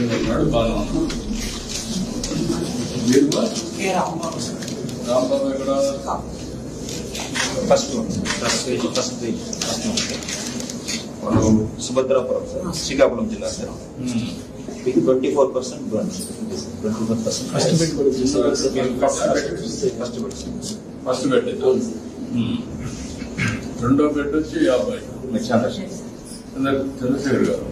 ఉన్నాడు బాగా ఉన్నాడు. మీరు రాంబాబు ఎక్కడ? ఫస్ట్ మనం సుభద్రాపురం సార్, శ్రీకాకుళం జిల్లా సార్. 24% బ్రాంచ్, 21%. ఫస్ట్ బెడ్ రెండో బెడ్ వచ్చి 50. చంద్రశేఖర్ గారు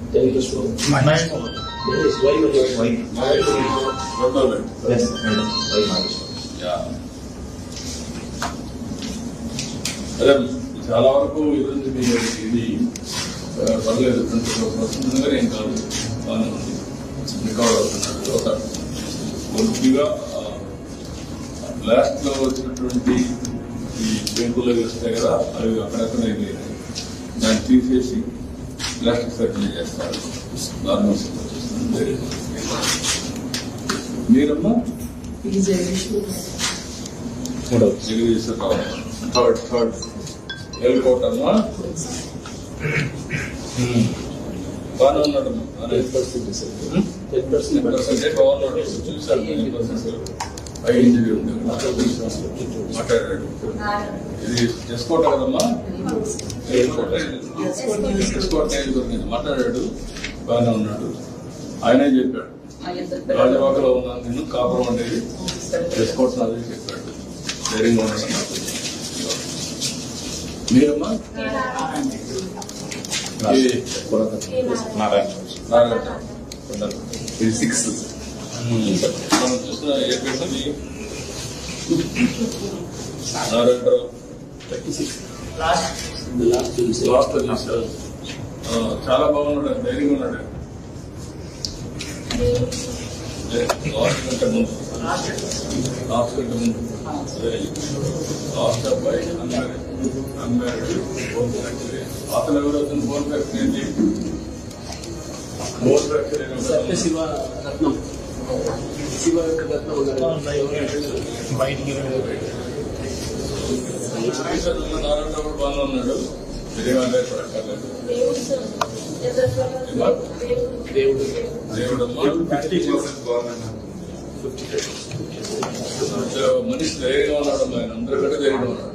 రెండో బెడ్. అదే చాలా వరకు ఇది పర్లేదు, 24% ఏం కాదు, బాగానే ఉంది, రికవర్ అవుతున్నాడు. ఒక కొద్దిగా బ్లాస్ట్ లో వచ్చినటువంటి ఈ పెంకులు వస్తాయి కదా, అవి అక్కడక్కడ దాన్ని తీసేసి ప్లాస్టిక్ సర్జరీ చేస్తారు. నార్మల్ మీరమ్మా థర్డ్ ఎయిర్పోర్ట్ అమ్మా బాగానే ఉన్నాడమ్మా. 10% బాగున్నాడు, చూసాను. 10% హై ఇంజరీ ఉంది, మాట్లాడాడు. ఇది ఎస్కోట కదమ్మా, ఎస్కోట్ మాట్లాడాడు, బాగానే ఉన్నాడు. ఆయనే చెప్పాడు రాజవాకలో ఉన్నాను నేను, కాపురం అనేది ఎస్కోట్ నాది చెప్పాడు. ధైర్యంగా ఉన్నాడు. మీరమ్మా ఇది 6 మనం చూసిన ఏ పేరు నారాయణరావు లాస్ట్ చాలా బాగున్నాడు, ధైర్యంగా ఉన్నాడు. లాస్ట్ కంటే ముందు లాస్ట్ అబ్బాయి అన్మ్యారీడ్ అతను ఎవరు? అతను బోన్ ఫ్యాక్టరీ ఏంటి? బోన్ ఫ్యాక్టరీ శివరత్నం నారాయణరావు బాగానే ఉన్నాడు. విజయవాడ పడక్కర్లేదు. మనిషి ధైర్యంగా ఉన్నాడు, ఆయన అందరికంటే ధైర్యంగా ఉన్నాడు.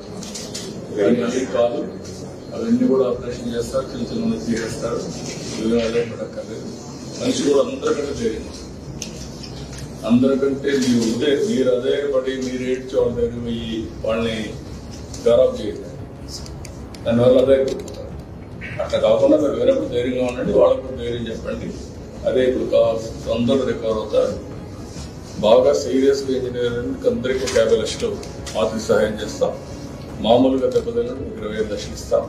కాదు అవన్నీ కూడా ఆపరేషన్ చేస్తారు, చిన్న చిన్న తీసేస్తారు. అదే పడక్కర్లేదు. మనిషి కూడా అందరికంటే ధైర్యం, అందరికంటే మీరు అదే పడి మీరు ఏడ్చి వాళ్ళ దగ్గర పోయి వాళ్ళని గౌరవం చేయాలి. దానివల్ల అదే అట్లా కాకుండా మీరు వేరేప్పుడు ధైర్యంగా ఉండండి, వాళ్ళకు ధైర్యం చెప్పండి. అదే ఇప్పుడు అందరూ రికవర్ అవుతారు. బాగా సీరియస్గా ఇంజనీరింగ్ అందరికీ 50 లక్షలు ఆర్థిక సహాయం చేస్తాం. మామూలుగా దెబ్బతిన్నట్టు 25 లక్షలు ఇస్తాం.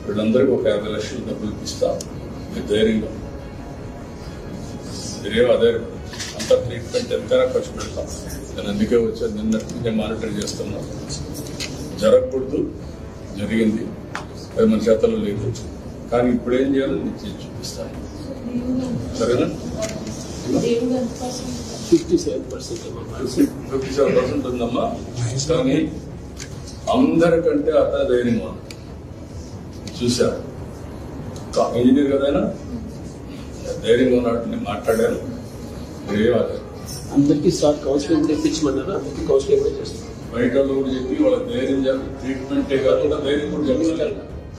వీళ్ళందరికీ 50 లక్షలు డబ్బులు ఇస్తాం. మీరు ధైర్యంగా మీరేమో అదే అంత ట్రీట్మెంట్ ఎంతైనా ఖర్చు పెడతాం. నేను అందుకే వచ్చాను, నిన్న మానిటర్ చేస్తున్నాం. జరగకూడదు, జరిగింది, అది మన చేతల్లో లేదు. కానీ ఇప్పుడు ఏం చేయాలో నేను చేసి చూపిస్తాను. సరేనా? 57% ఉందమ్మా. కానీ అందరికంటే అతను ధైర్యంగా ఉంది. చూశారు, ఇంజనీర్ కదైనా ధైర్యంగా ఉన్నట్టు నేను మాట్లాడాను. అందరికీ కౌన్సిలింగ్ తెప్పించమన్నారు, అందరికీ కౌన్సిలింగ్ కూడా చేస్తాను. బయట వాళ్ళు కూడా చెప్పి వాళ్ళ ధైర్యం ట్రీట్మెంటే కాకుండా ధైర్యం కూడా చెప్తారు.